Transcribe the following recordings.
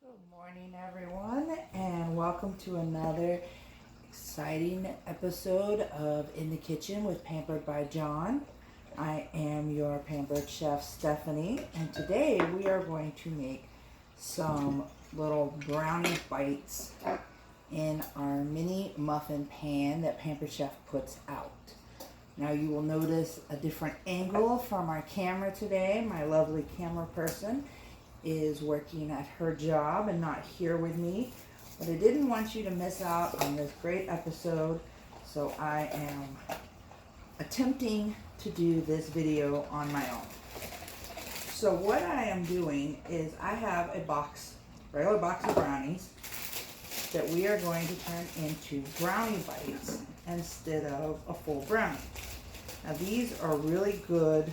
Good morning, everyone, and welcome to another exciting episode of In the Kitchen with Pampered by John. I am your Pampered Chef, Stephanie, and today we are going to make some little brownie bites in our mini muffin pan that Pampered Chef puts out. Now you will notice a different angle from our camera today. My lovely camera person is working at her job and not here with me, but I didn't want you to miss out on this great episode, so I am attempting to do this video on my own. So what I am doing is I have a regular box of brownies that we are going to turn into brownie bites instead of a full brownie. Now these are really good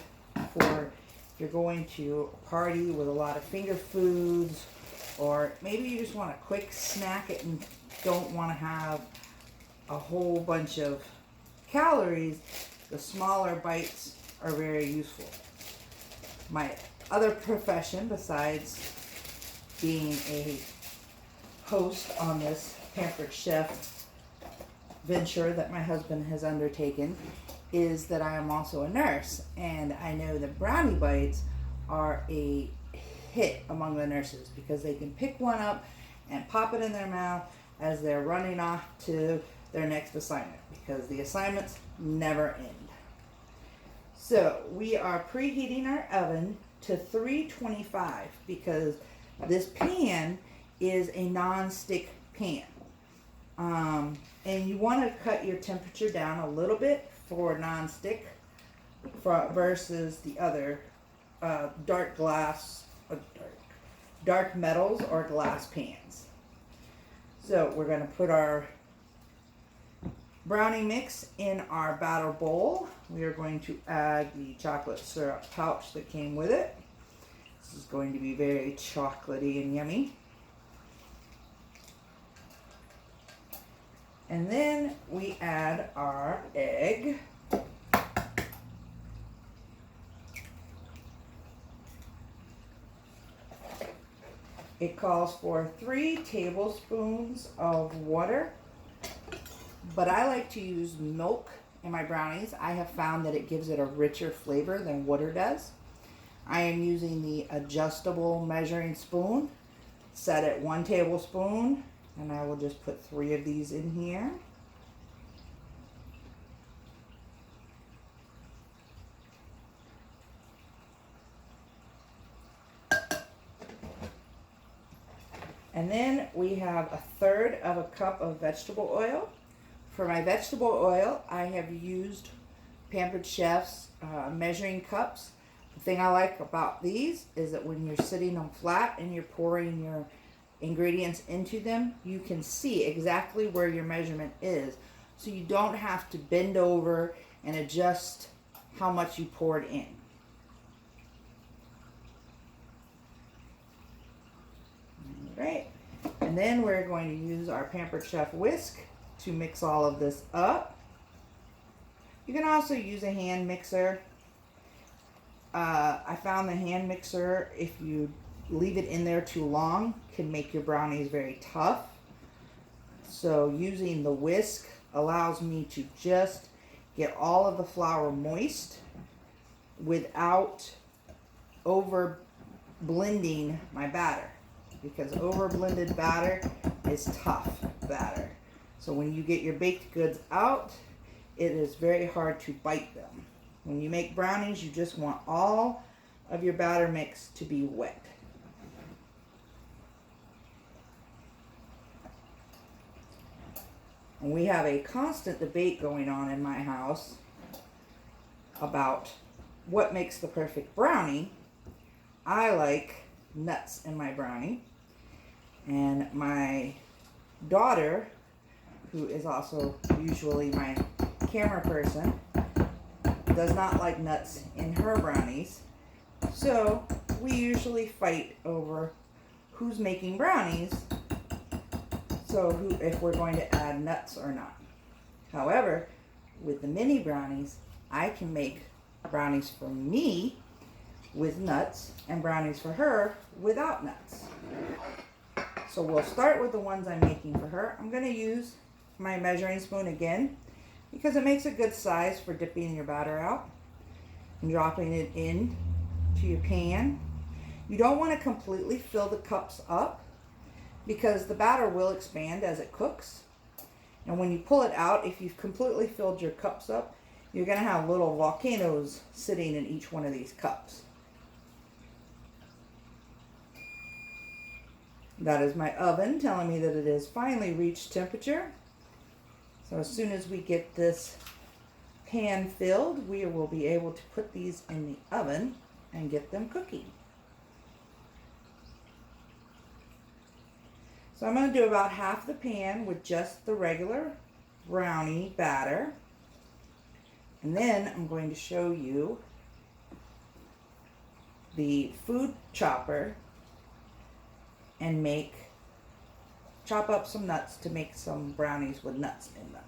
for you're going to a party with a lot of finger foods, or maybe you just want a quick snack it and don't want to have a whole bunch of calories. The smaller bites are very useful. My other profession besides being a host on this Pampered Chef venture that my husband has undertaken is that I am also a nurse, and I know that brownie bites are a hit among the nurses because they can pick one up and pop it in their mouth as they're running off to their next assignment, because the assignments never end. So we are preheating our oven to 325 because this pan is a non-stick pan, and you want to cut your temperature down a little bit for non-stick versus the other dark metals or glass pans. So we're going to put our brownie mix in our batter bowl. We are going to add the chocolate syrup pouch that came with it. This is going to be very chocolatey and yummy. And then we add our egg. It calls for 3 tablespoons of water, but I like to use milk in my brownies. I have found that it gives it a richer flavor than water does. I am using the adjustable measuring spoon, set at 1 tablespoon. And I will just put 3 of these in here. And then we have 1/3 of a cup of vegetable oil. For my vegetable oil, I have used Pampered Chef's measuring cups. The thing I like about these is that when you're sitting on flat and you're pouring your ingredients into them, you can see exactly where your measurement is, so you don't have to bend over and adjust how much you poured in. All right, and then we're going to use our Pampered Chef whisk to mix all of this up. You can also use a hand mixer. I found the hand mixer, if you leave it in there too long, can make your brownies very tough. So using the whisk allows me to just get all of the flour moist without over blending my batter, because over blended batter is tough batter. So when you get your baked goods out, it is very hard to bite them. When you make brownies, you just want all of your batter mix to be wet. And we have a constant debate going on in my house about what makes the perfect brownie. I like nuts in my brownie. And my daughter, who is also usually my camera person, does not like nuts in her brownies. So we usually fight over who's making brownies, if we're going to add nuts or not. However, with the mini brownies, I can make brownies for me with nuts and brownies for her without nuts. So we'll start with the ones I'm making for her. I'm going to use my measuring spoon again because it makes a good size for dipping your batter out and dropping it in to your pan. You don't want to completely fill the cups up because the batter will expand as it cooks. And when you pull it out, if you've completely filled your cups up, you're going to have little volcanoes sitting in each one of these cups. That is my oven telling me that it has finally reached temperature. So as soon as we get this pan filled, we will be able to put these in the oven and get them cooking. So I'm going to do about half the pan with just the regular brownie batter. And then I'm going to show you the food chopper and chop up some nuts to make some brownies with nuts in them.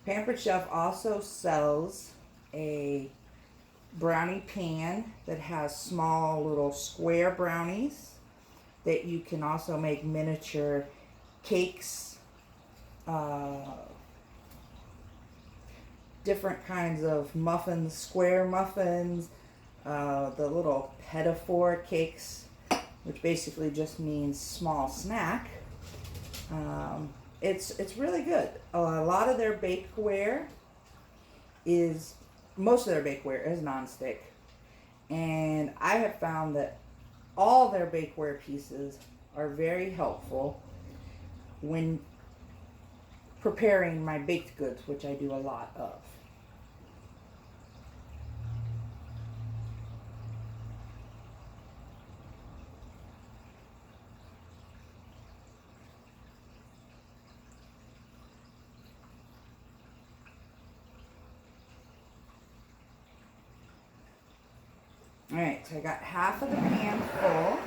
Pampered Chef also sells a brownie pan that has small little square brownies that you can also make miniature cakes, different kinds of muffins, square muffins, the little pedophore cakes, which basically just means small snack. It's really good. A lot of their bakeware most of their bakeware is nonstick, and I have found that all their bakeware pieces are very helpful when preparing my baked goods, which I do a lot of. Alright, so I got half of the pan full.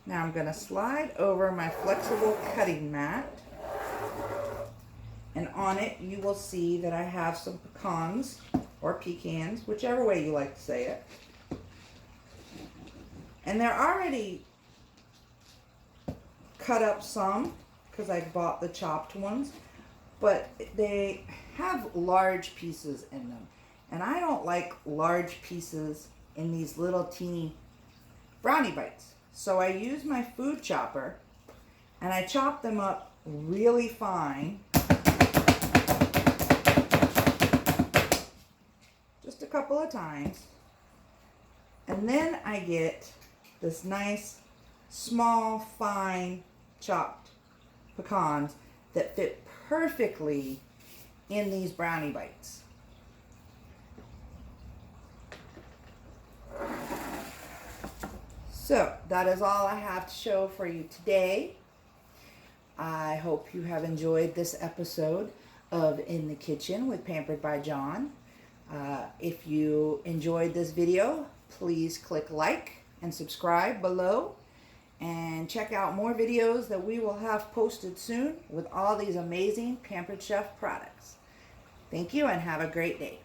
Now I'm going to slide over my flexible cutting mat. And on it you will see that I have some pecans or pecans, whichever way you like to say it. And they're already cut up some because I bought the chopped ones, but they have large pieces in them. And I don't like large pieces in these little teeny brownie bites. So I use my food chopper and I chop them up really fine. Just a couple of times. And then I get this nice, small, fine chopped pecans that fit perfectly in these brownie bites. So that is all I have to show for you today. I hope you have enjoyed this episode of In the Kitchen with Pampered by John. If you enjoyed this video, please click like and subscribe below. And check out more videos that we will have posted soon with all these amazing Pampered Chef products. Thank you and have a great day.